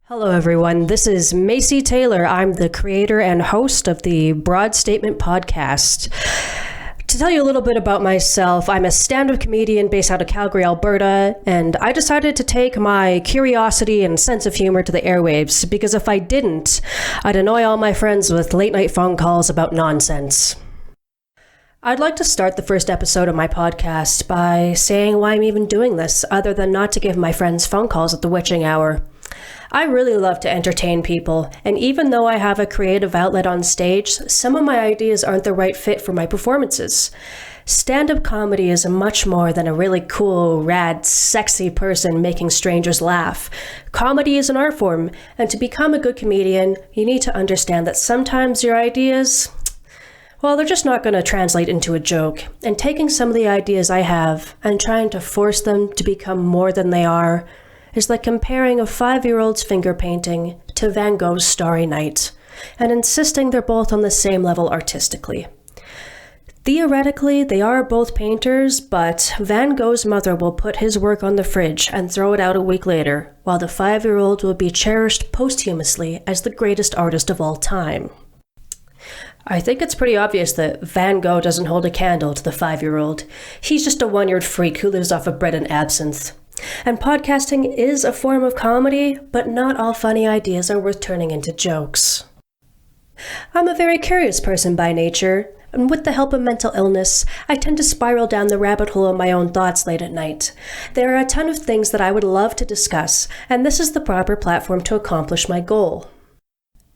Hello, everyone. This is Macey Taylor. I'm the creator and host of the Broad Statement podcast. To tell you a little bit about myself, I'm a stand-up comedian based out of Calgary, Alberta, and I decided to take my curiosity and sense of humor to the airwaves because if I didn't, I'd annoy all my friends with late-night phone calls about nonsense. I'd like to start the first episode of my podcast by saying why I'm even doing this, other than not to give my friends phone calls at the witching hour. I really love to entertain people, and even though I have a creative outlet on stage, some of my ideas aren't the right fit for my performances. Stand-up comedy is much more than a really cool, rad, sexy person making strangers laugh. Comedy is an art form, and to become a good comedian, you need to understand that sometimes your ideas, well, they're just not going to translate into a joke. And taking some of the ideas I have and trying to force them to become more than they are is like comparing a 5-year-old's finger painting to Van Gogh's Starry Night and insisting they're both on the same level artistically. Theoretically, they are both painters, but Van Gogh's mother will put his work on the fridge and throw it out a week later, while the 5-year-old will be cherished posthumously as the greatest artist of all time. I think it's pretty obvious that Van Gogh doesn't hold a candle to the 5-year-old. He's just a one-eared freak who lives off of bread and absinthe. And podcasting is a form of comedy, but not all funny ideas are worth turning into jokes. I'm a very curious person by nature, and with the help of mental illness, I tend to spiral down the rabbit hole of my own thoughts late at night. There are a ton of things that I would love to discuss, and this is the proper platform to accomplish my goal.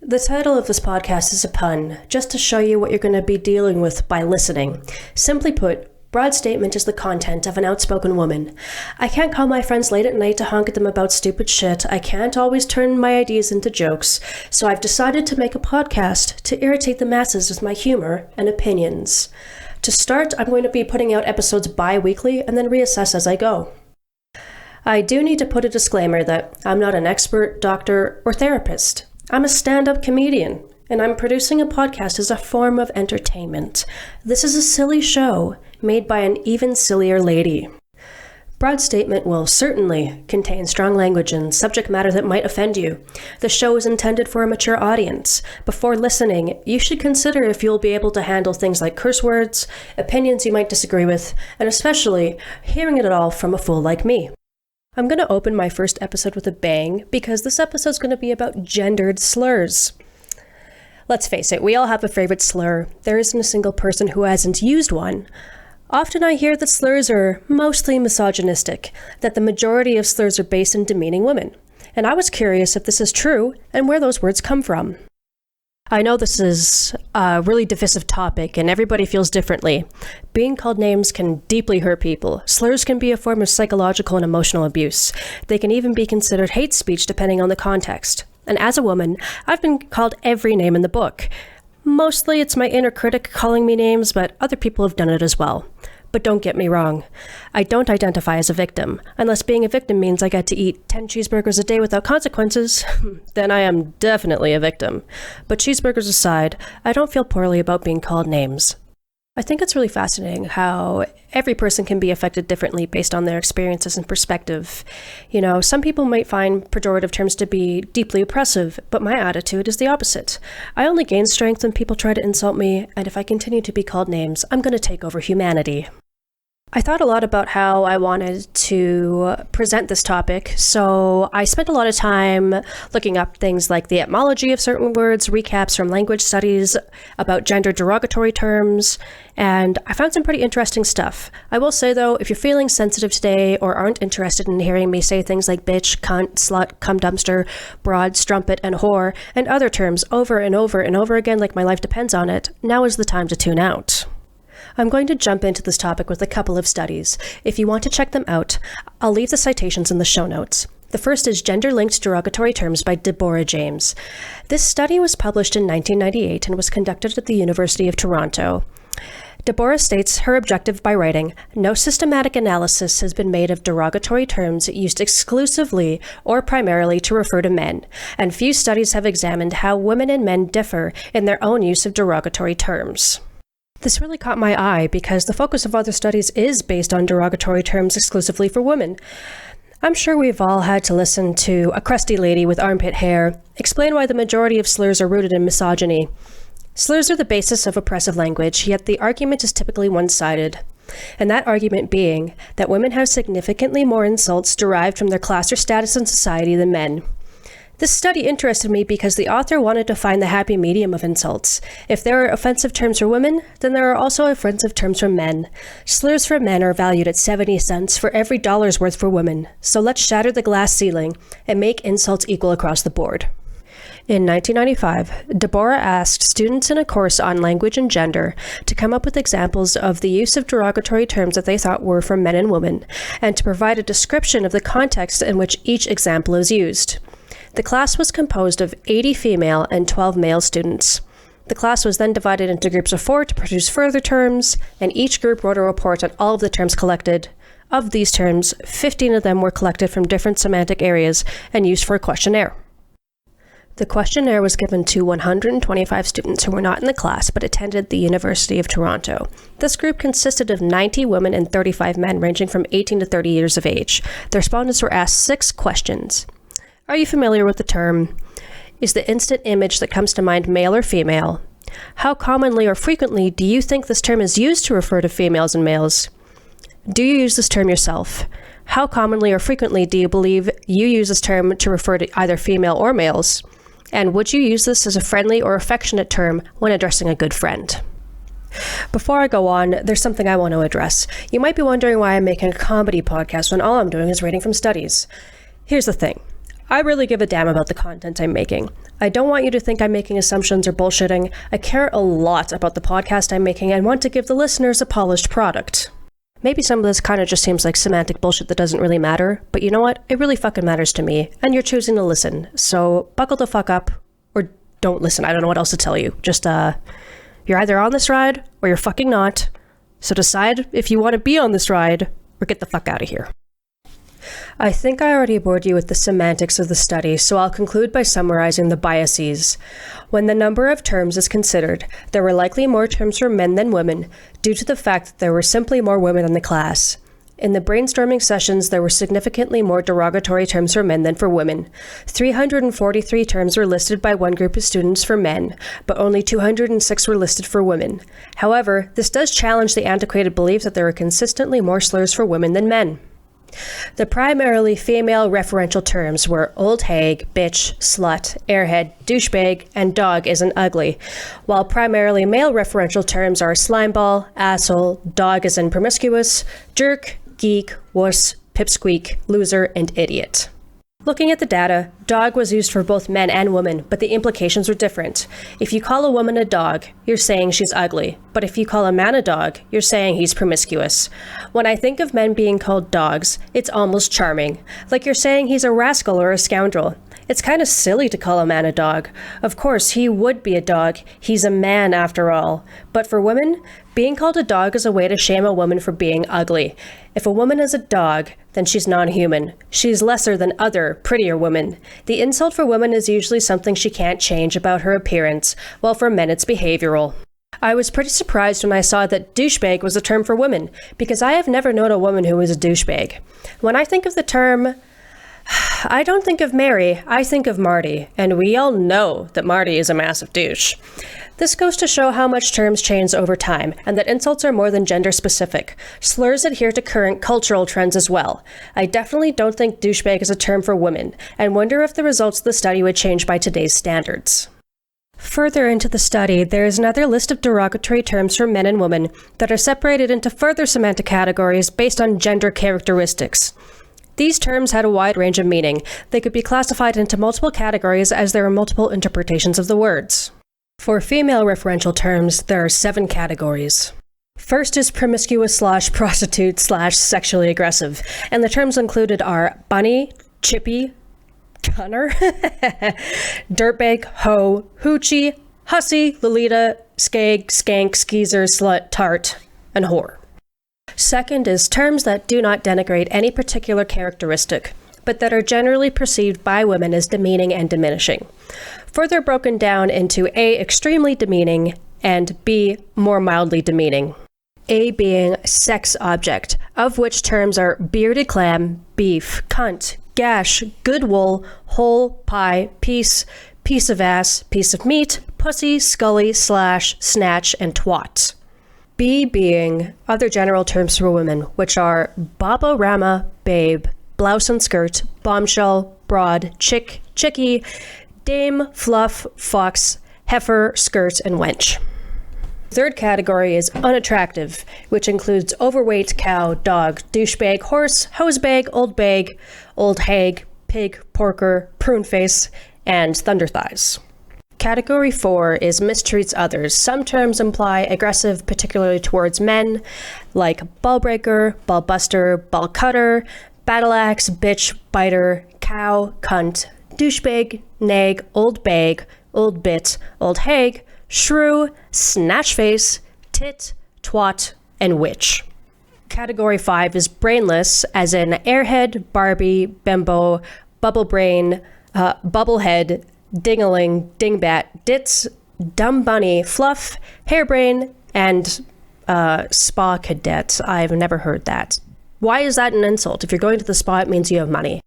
The title of this podcast is a pun, just to show you what you're going to be dealing with by listening. Simply put, Broad Statement is the content of an outspoken woman. I can't call my friends late at night to honk at them about stupid shit. I can't always turn my ideas into jokes. So I've decided to make a podcast to irritate the masses with my humor and opinions. To start, I'm going to be putting out episodes bi-weekly and then reassess as I go. I do need to put a disclaimer that I'm not an expert, doctor, or therapist. I'm a stand-up comedian, and I'm producing a podcast as a form of entertainment. This is a silly show made by an even sillier lady. Broad Statement will certainly contain strong language and subject matter that might offend you. The show is intended for a mature audience. Before listening, you should consider if you'll be able to handle things like curse words, opinions you might disagree with, and especially hearing it all from a fool like me. I'm going to open my first episode with a bang because this episode's going to be about gendered slurs. Let's face it, we all have a favorite slur. There isn't a single person who hasn't used one. Often I hear that slurs are mostly misogynistic, that the majority of slurs are based in demeaning women. And I was curious if this is true and where those words come from. I know this is a really divisive topic and everybody feels differently. Being called names can deeply hurt people. Slurs can be a form of psychological and emotional abuse. They can even be considered hate speech depending on the context. And as a woman, I've been called every name in the book. Mostly it's my inner critic calling me names, but other people have done it as well. But don't get me wrong, I don't identify as a victim. Unless being a victim means I get to eat 10 cheeseburgers a day without consequences, then I am definitely a victim. But cheeseburgers aside, I don't feel poorly about being called names. I think it's really fascinating how every person can be affected differently based on their experiences and perspective. You know, some people might find pejorative terms to be deeply oppressive, but my attitude is the opposite. I only gain strength when people try to insult me, and if I continue to be called names, I'm going to take over humanity. I thought a lot about how I wanted to present this topic, so I spent a lot of time looking up things like the etymology of certain words, recaps from language studies about gender derogatory terms, and I found some pretty interesting stuff. I will say though, if you're feeling sensitive today or aren't interested in hearing me say things like bitch, cunt, slut, cum dumpster, broad, strumpet, and whore, and other terms over and over and over again like my life depends on it, now is the time to tune out. I'm going to jump into this topic with a couple of studies. If you want to check them out, I'll leave the citations in the show notes. The first is Gender-Linked Derogatory Terms by Deborah James. This study was published in 1998 and was conducted at the University of Toronto. Deborah states her objective by writing, "No systematic analysis has been made of derogatory terms used exclusively or primarily to refer to men, and few studies have examined how women and men differ in their own use of derogatory terms." This really caught my eye because the focus of other studies is based on derogatory terms exclusively for women. I'm sure we've all had to listen to a crusty lady with armpit hair explain why the majority of slurs are rooted in misogyny. Slurs are the basis of oppressive language, yet the argument is typically one-sided. And that argument being that women have significantly more insults derived from their class or status in society than men. This study interested me because the author wanted to find the happy medium of insults. If there are offensive terms for women, then there are also offensive terms for men. Slurs for men are valued at 70 cents for every dollar's worth for women. So let's shatter the glass ceiling and make insults equal across the board. In 1995, Deborah asked students in a course on language and gender to come up with examples of the use of derogatory terms that they thought were for men and women, and to provide a description of the context in which each example is used. The class was composed of 80 female and 12 male students. The class was then divided into groups of 4 to produce further terms, and each group wrote a report on all of the terms collected. Of these terms, 15 of them were collected from different semantic areas and used for a questionnaire. The questionnaire was given to 125 students who were not in the class but attended the University of Toronto. This group consisted of 90 women and 35 men ranging from 18 to 30 years of age. The respondents were asked 6 questions. Are you familiar with the term? Is the instant image that comes to mind male or female? How commonly or frequently do you think this term is used to refer to females and males? Do you use this term yourself? How commonly or frequently do you believe you use this term to refer to either female or males? And would you use this as a friendly or affectionate term when addressing a good friend? Before I go on, there's something I want to address. You might be wondering why I'm making a comedy podcast when all I'm doing is reading from studies. Here's the thing. I really give a damn about the content I'm making. I don't want you to think I'm making assumptions or bullshitting. I care a lot about the podcast I'm making and want to give the listeners a polished product. Maybe some of this kind of just seems like semantic bullshit that doesn't really matter, but you know what? It really fucking matters to me, and you're choosing to listen. So buckle the fuck up, or don't listen. I don't know what else to tell you. Just, you're either on this ride, or you're fucking not. So decide if you want to be on this ride, or get the fuck out of here. I think I already bored you with the semantics of the study, so I'll conclude by summarizing the biases. When the number of terms is considered, there were likely more terms for men than women, due to the fact that there were simply more women in the class. In the brainstorming sessions, there were significantly more derogatory terms for men than for women. 343 terms were listed by one group of students for men, but only 206 were listed for women. However, this does challenge the antiquated belief that there are consistently more slurs for women than men. The primarily female referential terms were old hag, bitch, slut, airhead, douchebag, and dog isn't ugly, while primarily male referential terms are slimeball, asshole, dog is in promiscuous, jerk, geek, wuss, pipsqueak, loser, and idiot. Looking at the data, dog was used for both men and women, but the implications were different. If you call a woman a dog, you're saying she's ugly, but if you call a man a dog, you're saying he's promiscuous. When I think of men being called dogs, it's almost charming, like you're saying he's a rascal or a scoundrel. It's kind of silly to call a man a dog. Of course, he would be a dog. He's a man after all. But for women, being called a dog is a way to shame a woman for being ugly. If a woman is a dog, then she's non-human. She's lesser than other, prettier women. The insult for women is usually something she can't change about her appearance, while for men it's behavioral. I was pretty surprised when I saw that douchebag was a term for women, because I have never known a woman who was a douchebag. When I think of the term, I don't think of Mary, I think of Marty, and we all know that Marty is a massive douche. This goes to show how much terms change over time, and that insults are more than gender-specific. Slurs adhere to current cultural trends as well. I definitely don't think douchebag is a term for women, and wonder if the results of the study would change by today's standards. Further into the study, there is another list of derogatory terms for men and women that are separated into further semantic categories based on gender characteristics. These terms had a wide range of meaning. They could be classified into multiple categories as there are multiple interpretations of the words. For female referential terms, there are 7 categories. First is promiscuous/prostitute/sexually aggressive, and the terms included are bunny, chippy, gunner, dirtbag, hoe, hoochie, hussy, lolita, skag, skank, skeezer, slut, tart, and whore. Second is terms that do not denigrate any particular characteristic, but that are generally perceived by women as demeaning and diminishing. Further broken down into A, extremely demeaning, and B, more mildly demeaning. A being sex object, of which terms are bearded clam, beef, cunt, gash, good wool, whole, pie, piece, piece of ass, piece of meat, pussy, scully, slash, snatch, and twat. B being other general terms for women, which are baba, rama, babe, blouse and skirt, bombshell, broad, chick, chickie, dame, fluff, fox, heifer, skirt, and wench. Third category is unattractive, which includes overweight, cow, dog, douchebag, horse, hosebag, old hag, pig, porker, prune face, and thunder thighs. Category 4 is mistreats others. Some terms imply aggressive, particularly towards men, like ball breaker, ball buster, ball cutter, battle axe, bitch, biter, cow, cunt, douchebag, nag, old bag, old bit, old hag, shrew, snatch face, tit, twat, and witch. Category 5 is brainless, as in airhead, Barbie, bimbo, bubble brain, bubblehead, dingaling, dingbat, ditz, dumb bunny, fluff, hairbrain, and spa cadet. I've never heard that. Why is that an insult? If you're going to the spa, it means you have money.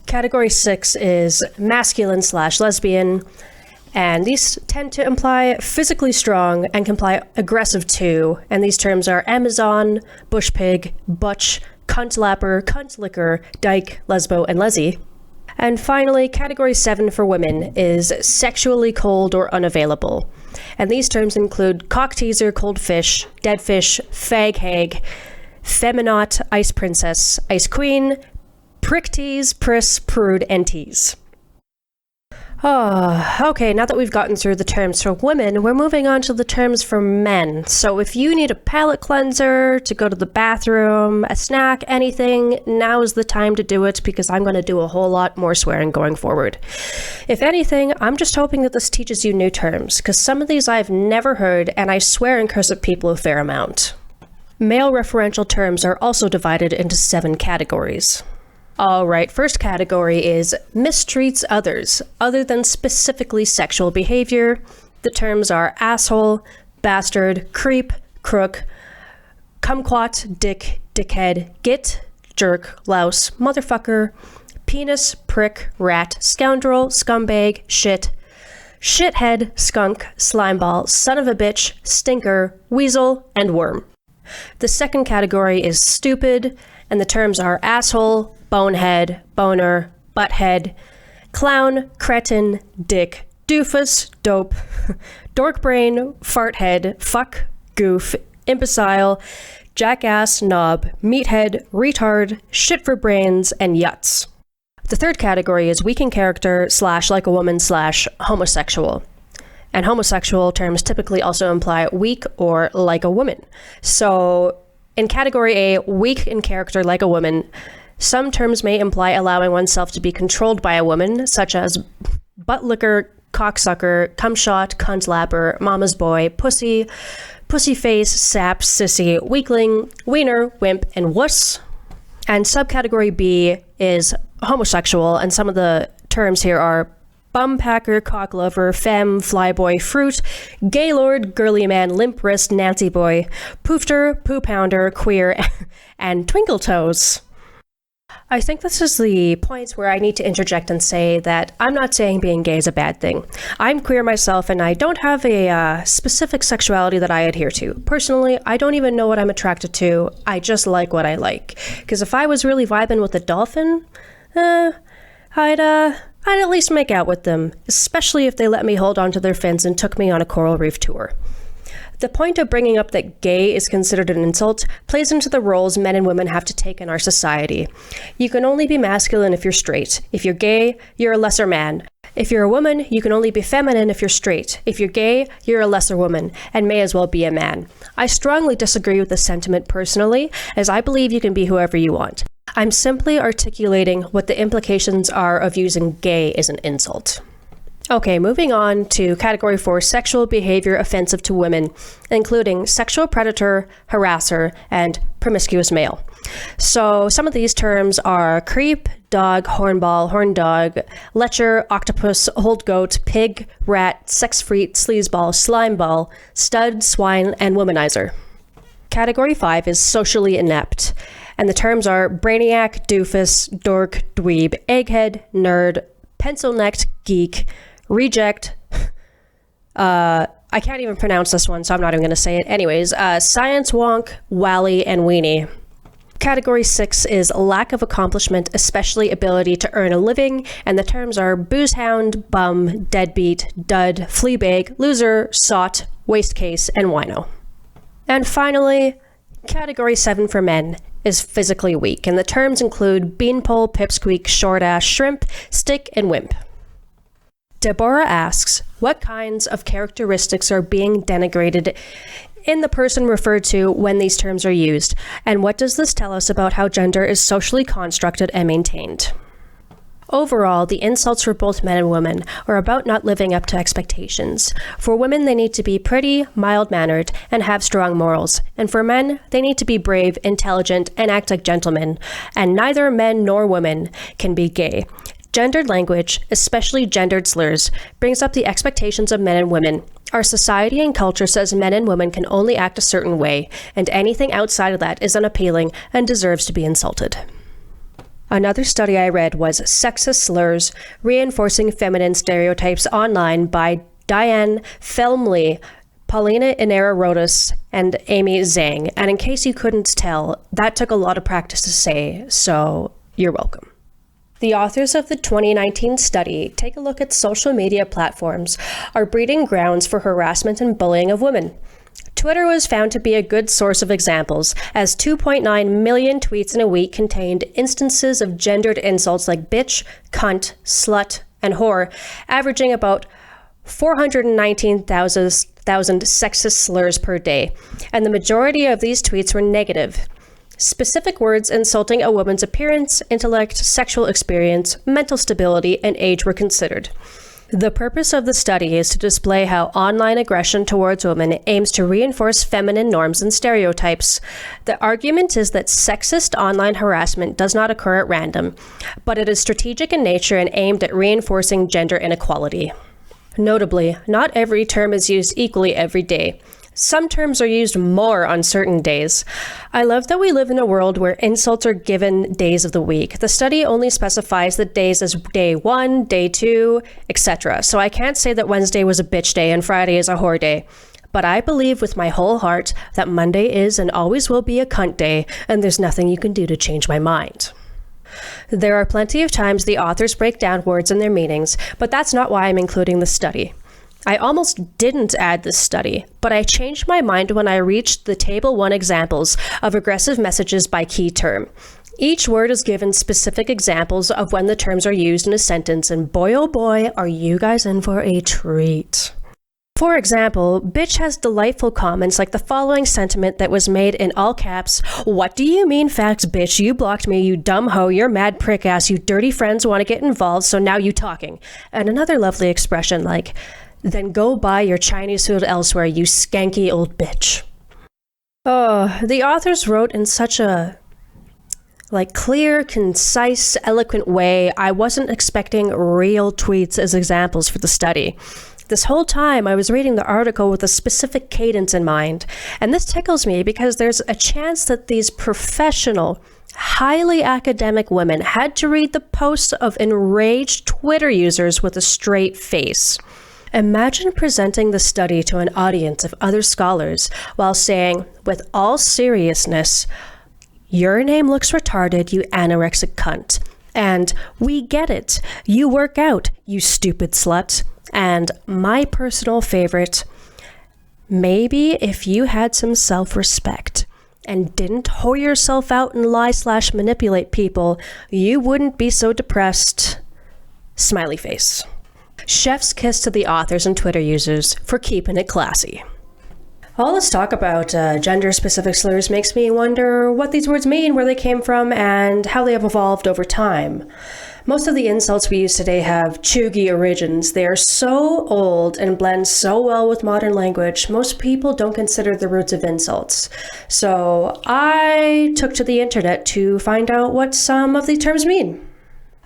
Category 6 is masculine/lesbian, and these tend to imply physically strong and can imply aggressive too. And these terms are Amazon, bush pig, butch, cunt lapper, cunt licker, dyke, lesbo, and lesy. And finally, category 7 for women is sexually cold or unavailable. And these terms include cock teaser, cold fish, dead fish, fag hag, feminaut, ice princess, ice queen, prick tease, priss, prude, and tease. Okay, now that we've gotten through the terms for women, we're moving on to the terms for men. So if you need a palate cleanser, to go to the bathroom, a snack, anything, now is the time to do it, because I'm going to do a whole lot more swearing going forward. If anything, I'm just hoping that this teaches you new terms, because some of these I've never heard, and I swear and curse at people a fair amount. Male referential terms are also divided into 7 categories. All right, first category is mistreats others, other than specifically sexual behavior. The terms are asshole, bastard, creep, crook, kumquat, dick, dickhead, git, jerk, louse, motherfucker, penis, prick, rat, scoundrel, scumbag, shit, shithead, skunk, slimeball, son of a bitch, stinker, weasel, and worm. The second category is stupid, and the terms are asshole, bonehead, boner, butthead, clown, cretin, dick, doofus, dope, dork brain, farthead, fuck, goof, imbecile, jackass, knob, meathead, retard, shit for brains, and yuts. The third category is weak in character / like a woman / homosexual. And homosexual terms typically also imply weak or like a woman. So in category A, weak in character like a woman, some terms may imply allowing oneself to be controlled by a woman, such as butt licker, cocksucker, cumshot, cunt lapper, mama's boy, pussy, pussy face, sap, sissy, weakling, wiener, wimp, and wuss. And subcategory B is homosexual, and some of the terms here are bum packer, cock lover, femme, flyboy, fruit, gaylord, girly man, limp wrist, Nancy boy, poofter, poo pounder, queer, and twinkle toes. I think this is the point where I need to interject and say that I'm not saying being gay is a bad thing. I'm queer myself, and I don't have a specific sexuality that I adhere to. Personally, I don't even know what I'm attracted to. I just like what I like. Because if I was really vibing with a dolphin, I'd at least make out with them, especially if they let me hold onto their fins and took me on a coral reef tour. The point of bringing up that gay is considered an insult plays into the roles men and women have to take in our society. You can only be masculine if you're straight. If you're gay, you're a lesser man. If you're a woman, you can only be feminine if you're straight. If you're gay, you're a lesser woman, and may as well be a man. I strongly disagree with this sentiment personally, as I believe you can be whoever you want. I'm simply articulating what the implications are of using gay as an insult. Okay, moving on to category 4, sexual behavior offensive to women, including sexual predator, harasser, and promiscuous male. So some of these terms are creep, dog, hornball, horn dog, lecher, octopus, old goat, pig, rat, sex freak, sleazeball, slimeball, stud, swine, and womanizer. Category 5 is socially inept, and the terms are brainiac, doofus, dork, dweeb, egghead, nerd, pencil-necked geek, reject, I can't even pronounce this one, so I'm not even going to say it. Anyways, science wonk, wally, and weenie. Category 6 is lack of accomplishment, especially ability to earn a living, and the terms are boozehound, bum, deadbeat, dud, fleabag, loser, sot, waste case, and wino. And finally, Category 7 for men is physically weak, and the terms include beanpole, pipsqueak, short-ass, shrimp, stick, and wimp. Deborah asks, what kinds of characteristics are being denigrated in the person referred to when these terms are used, and what does this tell us about how gender is socially constructed and maintained? Overall, the insults for both men and women are about not living up to expectations. For women, they need to be pretty, mild-mannered, and have strong morals. And for men, they need to be brave, intelligent, and act like gentlemen. And neither men nor women can be gay. Gendered language, especially gendered slurs, brings up the expectations of men and women. Our society and culture says men and women can only act a certain way, and anything outside of that is unappealing and deserves to be insulted. Another study I read was Sexist Slurs, Reinforcing Feminine Stereotypes Online by Diane Felmley, Paulina Inera-Rodas, and Amy Zhang. And in case you couldn't tell, that took a lot of practice to say, so you're welcome. The authors of the 2019 study take a look at social media platforms are breeding grounds for harassment and bullying of women. Twitter was found to be a good source of examples, as 2.9 million tweets in a week contained instances of gendered insults like bitch, cunt, slut, and whore, averaging about 419,000 sexist slurs per day, and the majority of these tweets were negative. Specific words insulting a woman's appearance, intellect, sexual experience, mental stability, and age were considered. The purpose of the study is to display how online aggression towards women aims to reinforce feminine norms and stereotypes. The argument is that sexist online harassment does not occur at random, but it is strategic in nature and aimed at reinforcing gender inequality. Notably, not every term is used equally every day. Some terms are used more on certain days. I love that we live in a world where insults are given days of the week. The study only specifies the days as day 1, day 2, etc. So I can't say that Wednesday was a bitch day and Friday is a whore day. But I believe with my whole heart that Monday is and always will be a cunt day, and there's nothing you can do to change my mind. There are plenty of times the authors break down words and their meanings, but that's not why I'm including the study. I almost didn't add this study, but I changed my mind when I reached the Table 1 examples of aggressive messages by key term. Each word is given specific examples of when the terms are used in a sentence, and boy oh boy, are you guys in for a treat. For example, bitch has delightful comments like the following sentiment that was made in all caps: "What do you mean facts, bitch? You blocked me, you dumb hoe, you're mad prick ass, you dirty friends want to get involved, so now you talking." And another lovely expression like, "Then go buy your Chinese food elsewhere, you skanky old bitch." Oh, the authors wrote in such a clear, concise, eloquent way. I wasn't expecting real tweets as examples for the study. This whole time I was reading the article with a specific cadence in mind, and this tickles me because there's a chance that these professional, highly academic women had to read the posts of enraged Twitter users with a straight face. Imagine presenting the study to an audience of other scholars while saying, with all seriousness, "Your name looks retarded, you anorexic cunt." And "We get it. You work out, you stupid slut." And my personal favorite, "Maybe if you had some self-respect and didn't whore yourself out and lie/manipulate people, you wouldn't be so depressed." Smiley face. Chef's kiss to the authors and Twitter users for keeping it classy. All this talk about gender-specific slurs makes me wonder what these words mean, where they came from, and how they have evolved over time. Most of the insults we use today have chuggy origins. They are so old and blend so well with modern language, most people don't consider the roots of insults. So I took to the internet to find out what some of these terms mean.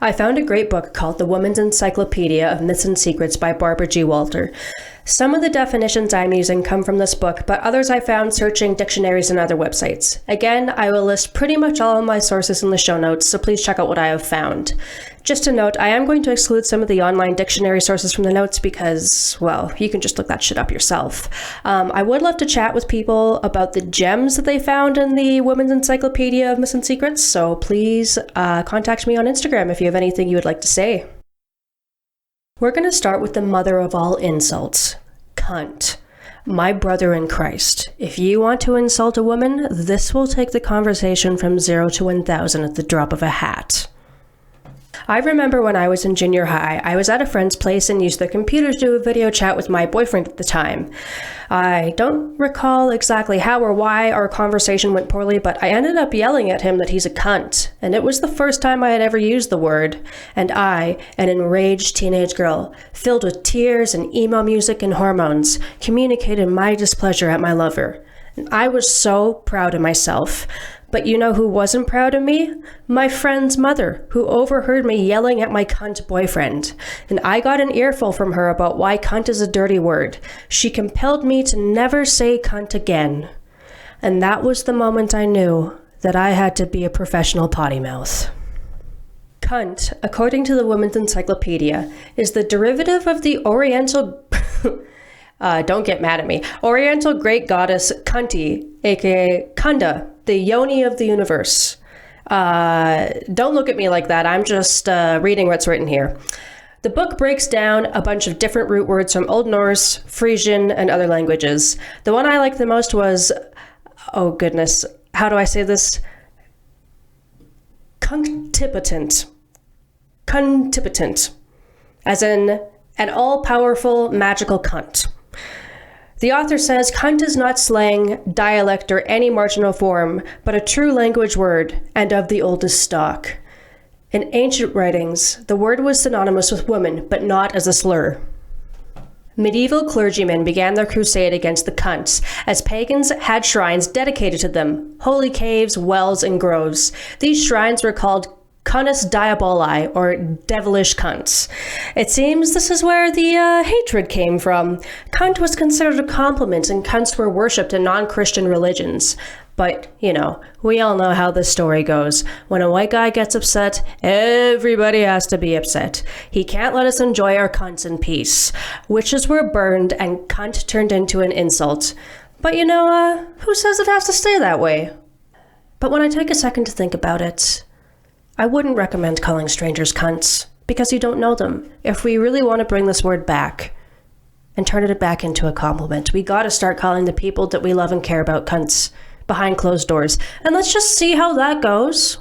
I found a great book called The Woman's Encyclopedia of Myths and Secrets by Barbara G. Walter. Some of the definitions I'm using come from this book, but others I found searching dictionaries and other websites. Again, I will list pretty much all of my sources in the show notes, so please check out what I have found. Just a note, I am going to exclude some of the online dictionary sources from the notes because, well, you can just look that shit up yourself. I would love to chat with people about the gems that they found in the Women's Encyclopedia of Myths and Secrets, so please contact me on Instagram if you have anything you would like to say. We're going to start with the mother of all insults, cunt. My brother in Christ. If you want to insult a woman, this will take the conversation from 0 to 1,000 at the drop of a hat. I remember when I was in junior high, I was at a friend's place and used the computer to do a video chat with my boyfriend at the time. I don't recall exactly how or why our conversation went poorly, but I ended up yelling at him that he's a cunt, and it was the first time I had ever used the word, and I, an enraged teenage girl, filled with tears and emo music and hormones, communicated my displeasure at my lover. And I was so proud of myself. But you know who wasn't proud of me? My friend's mother, who overheard me yelling at my cunt boyfriend. And I got an earful from her about why cunt is a dirty word. She compelled me to never say cunt again. And that was the moment I knew that I had to be a professional potty mouth. Cunt, according to the Women's Encyclopedia, is the derivative of the Oriental... don't get mad at me. Oriental Great Goddess Kunti, aka Kunda, the yoni of the universe. Don't look at me like that. I'm just reading what's written here. The book breaks down a bunch of different root words from Old Norse, Frisian, and other languages. The one I liked the most was, oh goodness, how do I say this? Cunctipotent. Cunctipotent. As in, an all-powerful magical cunt. The author says, cunt is not slang, dialect, or any marginal form, but a true language word, and of the oldest stock. In ancient writings, the word was synonymous with woman, but not as a slur. Medieval clergymen began their crusade against the cunts, as pagans had shrines dedicated to them, holy caves, wells, and groves. These shrines were called Cunus Diaboli, or devilish cunts. It seems this is where the hatred came from. Cunt was considered a compliment, and cunts were worshipped in non-Christian religions. But, you know, we all know how this story goes. When a white guy gets upset, everybody has to be upset. He can't let us enjoy our cunts in peace. Witches were burned, and cunt turned into an insult. But you know, who says it has to stay that way? But when I take a second to think about it, I wouldn't recommend calling strangers cunts, because you don't know them. If we really want to bring this word back and turn it back into a compliment, we gotta start calling the people that we love and care about cunts behind closed doors. And let's just see how that goes.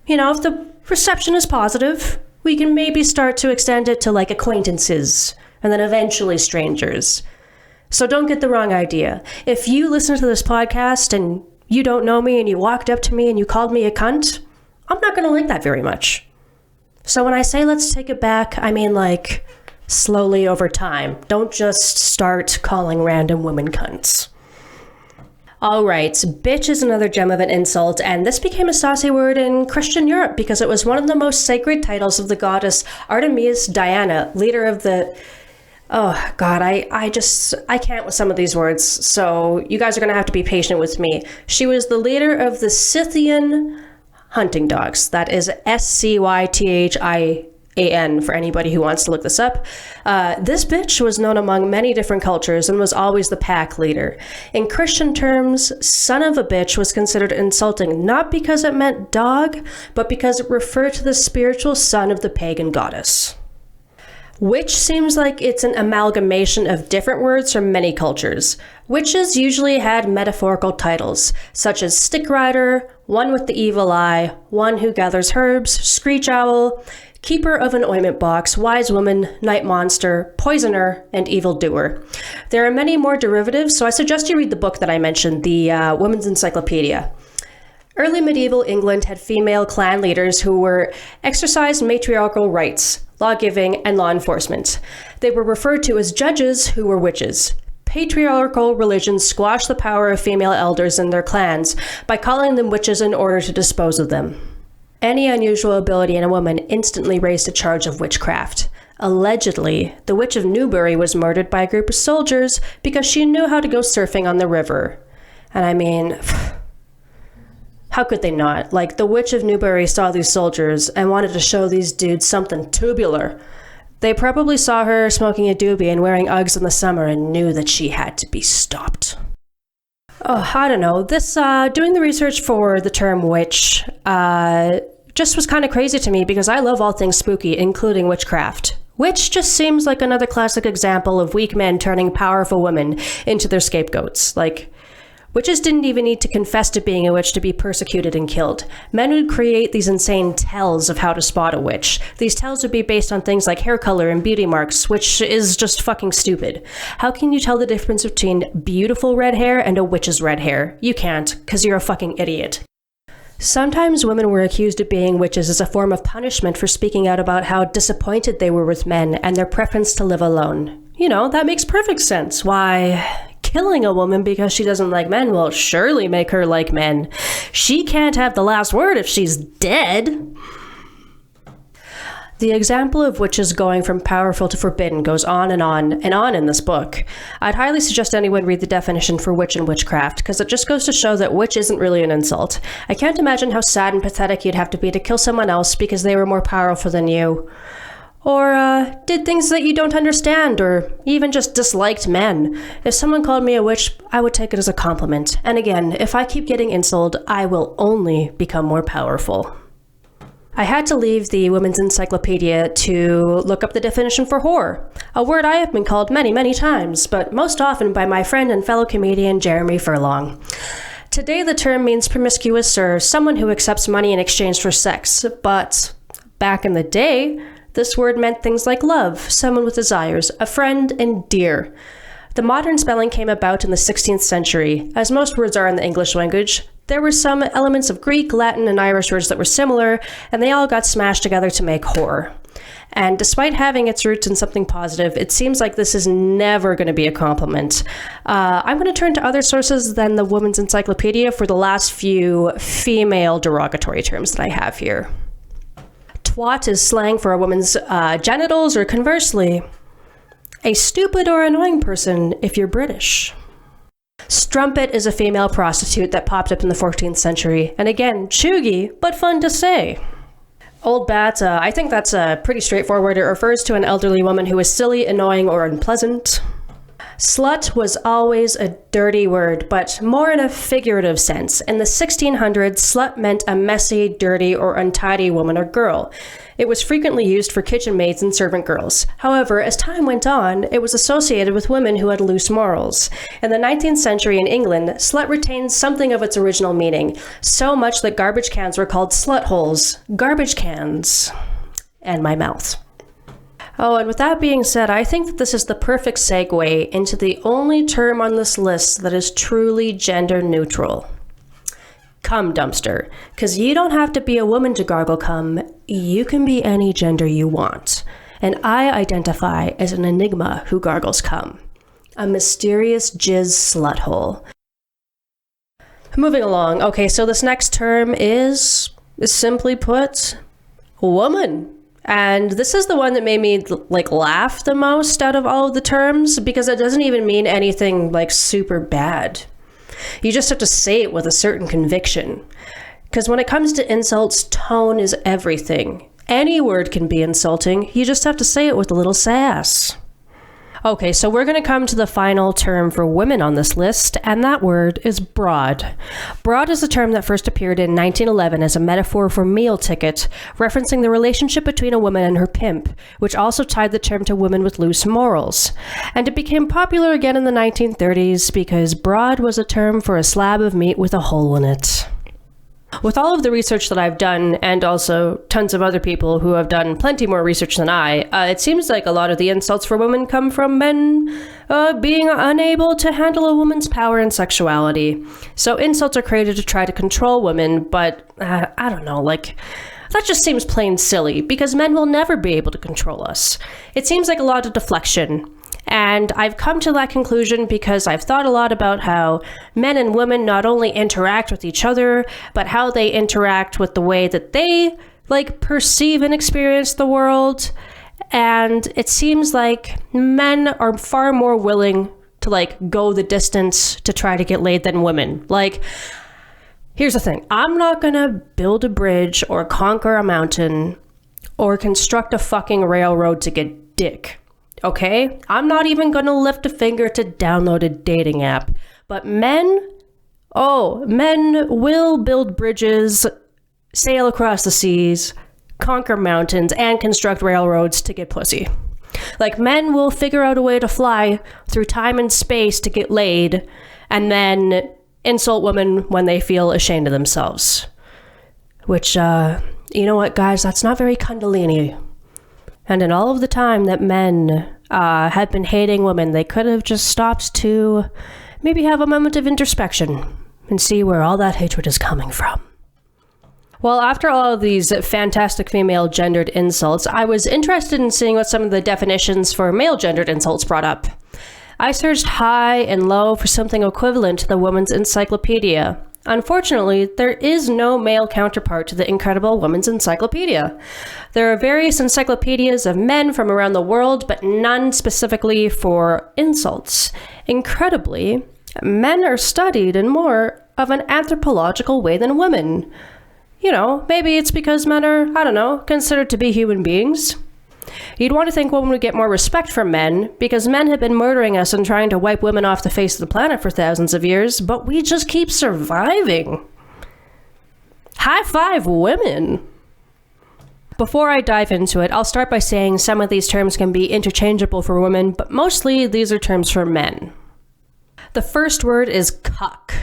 You know, if the reception is positive, we can maybe start to extend it to like acquaintances and then eventually strangers. So don't get the wrong idea. If you listen to this podcast and you don't know me and you walked up to me and you called me a cunt, I'm not going to like that very much. So when I say let's take it back, I mean like slowly over time. Don't just start calling random women cunts. All right, bitch is another gem of an insult, and this became a saucy word in Christian Europe because it was one of the most sacred titles of the goddess Artemis Diana, leader of the... Oh, God, I can't with some of these words, so you guys are going to have to be patient with me. She was the leader of the Scythian hunting dogs. That is Scythian for anybody who wants to look this up. This bitch was known among many different cultures and was always the pack leader. In Christian terms, son of a bitch was considered insulting, not because it meant dog, but because it referred to the spiritual son of the pagan goddess. Witch seems like it's an amalgamation of different words from many cultures. Witches usually had metaphorical titles, such as stick rider, one with the evil eye, one who gathers herbs, screech owl, keeper of an ointment box, wise woman, night monster, poisoner, and evildoer. There are many more derivatives, so I suggest you read the book that I mentioned, the Women's Encyclopedia. Early medieval England had female clan leaders who were exercised matriarchal rights, law-giving, and law enforcement. They were referred to as judges who were witches. Patriarchal religions squashed the power of female elders in their clans by calling them witches in order to dispose of them. Any unusual ability in a woman instantly raised a charge of witchcraft. Allegedly, the Witch of Newbury was murdered by a group of soldiers because she knew how to go surfing on the river. And I mean, how could they not? Like, the Witch of Newbury saw these soldiers and wanted to show these dudes something tubular. They probably saw her smoking a doobie and wearing Uggs in the summer and knew that she had to be stopped. Oh, I don't know. This, doing the research for the term witch, just was kind of crazy to me because I love all things spooky, including witchcraft. Witch just seems like another classic example of weak men turning powerful women into their scapegoats. Like, witches didn't even need to confess to being a witch to be persecuted and killed. Men would create these insane tells of how to spot a witch. These tells would be based on things like hair color and beauty marks, which is just fucking stupid. How can you tell the difference between beautiful red hair and a witch's red hair? You can't, because you're a fucking idiot. Sometimes women were accused of being witches as a form of punishment for speaking out about how disappointed they were with men and their preference to live alone. You know, that makes perfect sense. Why, killing a woman because she doesn't like men will surely make her like men. She can't have the last word if she's dead. The example of witches going from powerful to forbidden goes on and on and on in this book. I'd highly suggest anyone read the definition for witch and witchcraft, because it just goes to show that witch isn't really an insult. I can't imagine how sad and pathetic you'd have to be to kill someone else because they were more powerful than you. Or did things that you don't understand, or even just disliked men. If someone called me a witch, I would take it as a compliment. And again, if I keep getting insulted, I will only become more powerful. I had to leave the Women's Encyclopedia to look up the definition for whore, a word I have been called many, many times, but most often by my friend and fellow comedian Jeremy Furlong. Today the term means promiscuous or someone who accepts money in exchange for sex, but back in the day, this word meant things like love, someone with desires, a friend, and dear. The modern spelling came about in the 16th century. As most words are in the English language, there were some elements of Greek, Latin, and Irish words that were similar, and they all got smashed together to make whore. And despite having its roots in something positive, it seems like this is never going to be a compliment. I'm going to turn to other sources than the Women's Encyclopedia for the last few female derogatory terms that I have here. Twat is slang for a woman's genitals, or conversely, a stupid or annoying person if you're British. Strumpet is a female prostitute that popped up in the 14th century, and again, chuggy, but fun to say. Old bat, I think that's pretty straightforward. It refers to an elderly woman who is silly, annoying, or unpleasant. Slut was always a dirty word, but more in a figurative sense. In the 1600s, slut meant a messy, dirty, or untidy woman or girl. It was frequently used for kitchen maids and servant girls. However, as time went on, it was associated with women who had loose morals. In the 19th century in England, slut retained something of its original meaning, so much that garbage cans were called slut holes. Garbage cans. And my mouth. Oh, and with that being said, I think that this is the perfect segue into the only term on this list that is truly gender neutral. Cum dumpster. Because you don't have to be a woman to gargle cum, you can be any gender you want. And I identify as an enigma who gargles cum. A mysterious jizz slut hole. Moving along. Okay, so this next term is simply put, woman. And this is the one that made me laugh the most out of all of the terms, because it doesn't even mean anything super bad. You just have to say it with a certain conviction. Because when it comes to insults, tone is everything. Any word can be insulting. You just have to say it with a little sass. Okay, so we're going to come to the final term for women on this list, and that word is broad. Broad is a term that first appeared in 1911 as a metaphor for meal ticket, referencing the relationship between a woman and her pimp, which also tied the term to women with loose morals. And it became popular again in the 1930s because broad was a term for a slab of meat with a hole in it. With all of the research that I've done, and also tons of other people who have done plenty more research than I, it seems like a lot of the insults for women come from men being unable to handle a woman's power and sexuality. So insults are created to try to control women, but I don't know, that just seems plain silly, because men will never be able to control us. It seems like a lot of deflection. And I've come to that conclusion because I've thought a lot about how men and women not only interact with each other, but how they interact with the way that they perceive and experience the world. And it seems like men are far more willing to go the distance to try to get laid than women. Here's the thing. I'm not gonna build a bridge or conquer a mountain or construct a fucking railroad to get dick. Okay? I'm not even gonna lift a finger to download a dating app. But men will build bridges, sail across the seas, conquer mountains, and construct railroads to get pussy. Men will figure out a way to fly through time and space to get laid, and then insult women when they feel ashamed of themselves. Which, you know what, guys? That's not very Kundalini. And in all of the time that men have been hating women, they could have just stopped to maybe have a moment of introspection and see where all that hatred is coming from. Well, after all of these fantastic female gendered insults, I was interested in seeing what some of the definitions for male gendered insults brought up. I searched high and low for something equivalent to the Woman's Encyclopedia. Unfortunately, there is no male counterpart to the incredible Woman's Encyclopedia. There are various encyclopedias of men from around the world, but none specifically for insults. Incredibly, men are studied in more of an anthropological way than women. You know, maybe it's because men are, considered to be human beings. You'd want to think women would get more respect from men, because men have been murdering us and trying to wipe women off the face of the planet for thousands of years, but we just keep surviving. High five, women! Before I dive into it, I'll start by saying some of these terms can be interchangeable for women, but mostly these are terms for men. The first word is cuck.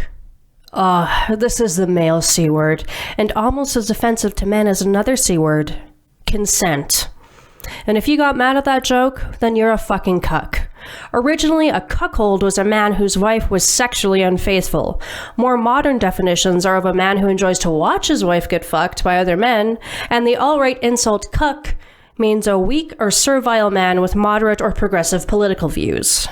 This is the male C word, and almost as offensive to men as another C word, consent. And if you got mad at that joke, then you're a fucking cuck. Originally, a cuckold was a man whose wife was sexually unfaithful. More modern definitions are of a man who enjoys to watch his wife get fucked by other men, and the alt-right insult cuck means a weak or servile man with moderate or progressive political views.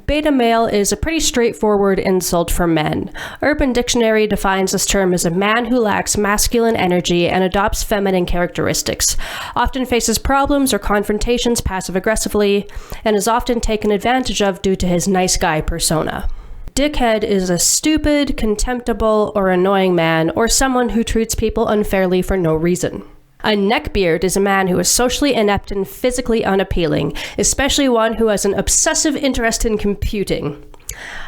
Beta male is a pretty straightforward insult for men. Urban Dictionary defines this term as a man who lacks masculine energy and adopts feminine characteristics, often faces problems or confrontations passive-aggressively, and is often taken advantage of due to his nice guy persona. Dickhead is a stupid, contemptible, or annoying man, or someone who treats people unfairly for no reason. A neckbeard is a man who is socially inept and physically unappealing, especially one who has an obsessive interest in computing.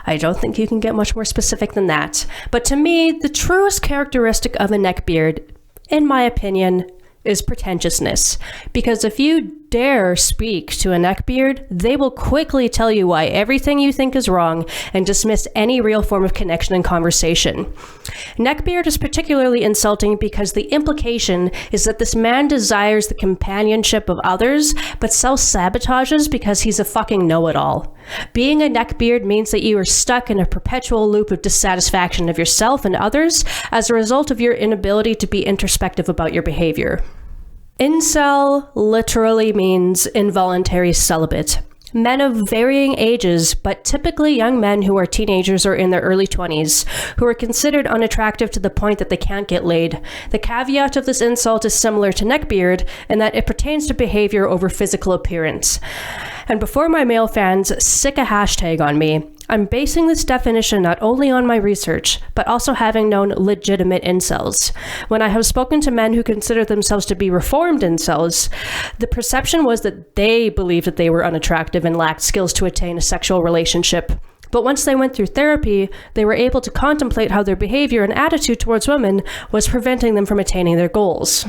I don't think you can get much more specific than that. But to me, the truest characteristic of a neckbeard, in my opinion, is pretentiousness. Because if you dare speak to a neckbeard, they will quickly tell you why everything you think is wrong and dismiss any real form of connection and conversation. Neckbeard is particularly insulting because the implication is that this man desires the companionship of others, but self-sabotages because he's a fucking know-it-all. Being a neckbeard means that you are stuck in a perpetual loop of dissatisfaction of yourself and others as a result of your inability to be introspective about your behavior. Incel literally means involuntary celibate. Men of varying ages, but typically young men who are teenagers or in their early 20s, who are considered unattractive to the point that they can't get laid. The caveat of this insult is similar to neckbeard in that it pertains to behavior over physical appearance. And before my male fans sick a hashtag on me, I'm basing this definition not only on my research, but also having known legitimate incels. When I have spoken to men who consider themselves to be reformed incels, the perception was that they believed that they were unattractive and lacked skills to attain a sexual relationship. But once they went through therapy, they were able to contemplate how their behavior and attitude towards women was preventing them from attaining their goals.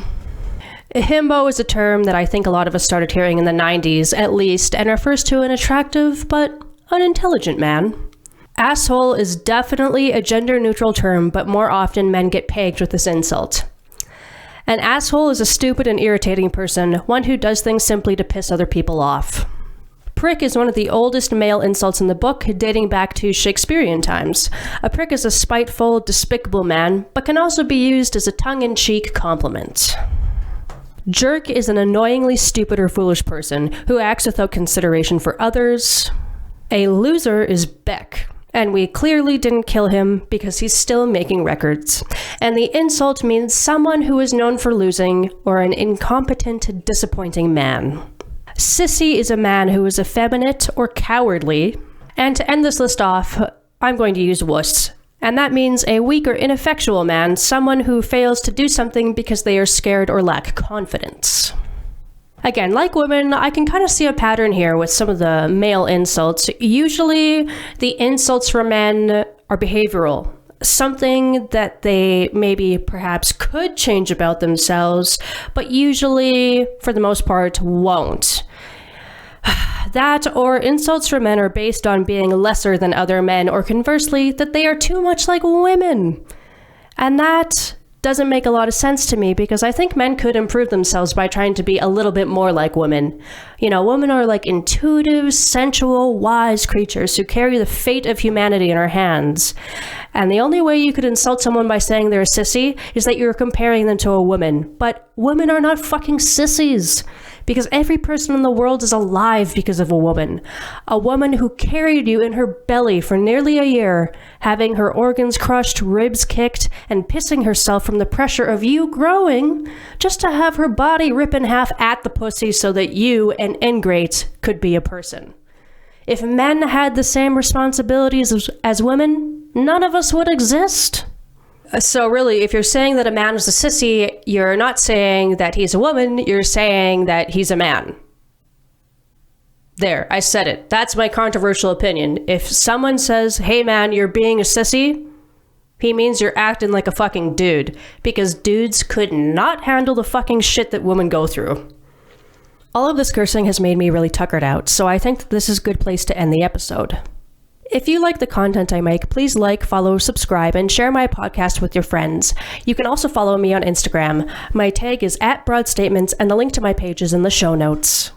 Himbo is a term that I think a lot of us started hearing in the 90s, at least, and refers to an attractive but unintelligent man. Asshole is definitely a gender-neutral term, but more often men get pegged with this insult. An asshole is a stupid and irritating person, one who does things simply to piss other people off. Prick is one of the oldest male insults in the book, dating back to Shakespearean times. A prick is a spiteful, despicable man, but can also be used as a tongue-in-cheek compliment. Jerk is an annoyingly stupid or foolish person who acts without consideration for others. A loser is Beck, and we clearly didn't kill him because he's still making records. And the insult means someone who is known for losing or an incompetent, disappointing man. Sissy is a man who is effeminate or cowardly. And to end this list off, I'm going to use wuss. And that means a weak or ineffectual man, someone who fails to do something because they are scared or lack confidence. Again, like women, I can kind of see a pattern here with some of the male insults. Usually, the insults for men are behavioral. Something that they maybe perhaps could change about themselves, but usually, for the most part, won't. That or insults for men are based on being lesser than other men, or conversely, that they are too much like women. And that doesn't make a lot of sense to me because I think men could improve themselves by trying to be a little bit more like women. You know, women are like intuitive, sensual, wise creatures who carry the fate of humanity in our hands. And the only way you could insult someone by saying they're a sissy is that you're comparing them to a woman. But women are not fucking sissies. Because every person in the world is alive because of a woman. A woman who carried you in her belly for nearly a year, having her organs crushed, ribs kicked, and pissing herself from the pressure of you growing, just to have her body rip in half at the pussy so that you, an ingrate, could be a person. If men had the same responsibilities as women, none of us would exist. So really, if you're saying that a man is a sissy, you're not saying that he's a woman, you're saying that he's a man. There, I said it. That's my controversial opinion. If someone says, hey man, you're being a sissy, he means you're acting like a fucking dude. Because dudes could not handle the fucking shit that women go through. All of this cursing has made me really tuckered out, so I think that this is a good place to end the episode. If you like the content I make, please like, follow, subscribe, and share my podcast with your friends. You can also follow me on Instagram. My tag is @broadstatements, and the link to my page is in the show notes.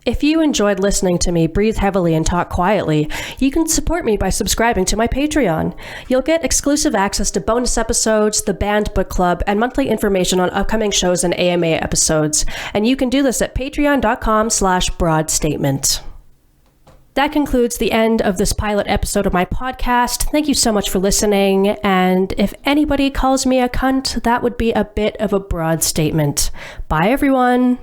If you enjoyed listening to me breathe heavily and talk quietly, you can support me by subscribing to my Patreon. You'll get exclusive access to bonus episodes, the band book club, and monthly information on upcoming shows and AMA episodes. And you can do this at patreon.com/broadstatement. That concludes the end of this pilot episode of my podcast. Thank you so much for listening. And if anybody calls me a cunt, that would be a bit of a broad statement. Bye, everyone.